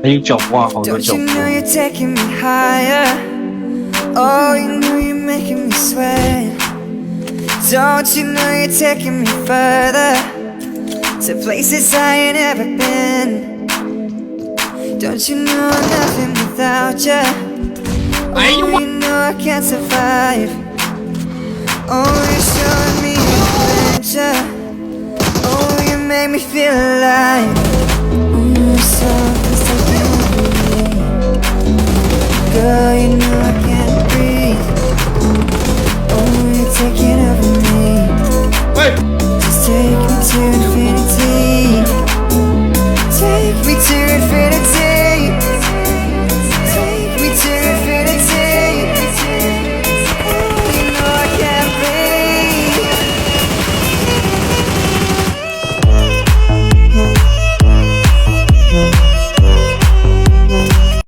还有脚步啊，好多 Don't 脚 you 步。 know you're taking me higher? Oh, you know you're making me sweat. Don't you know you're taking me further to places I ain't ever been? Don't you know I'm nothing without you? Oh, you know I can't survive. Oh, you're showing me adventure. Oh, you make me feel alive. Oh, you're soft taking over me. Girl, you know I can't breathe. Oh, you're taking over me. Just take me to infinity. Take me to infinity.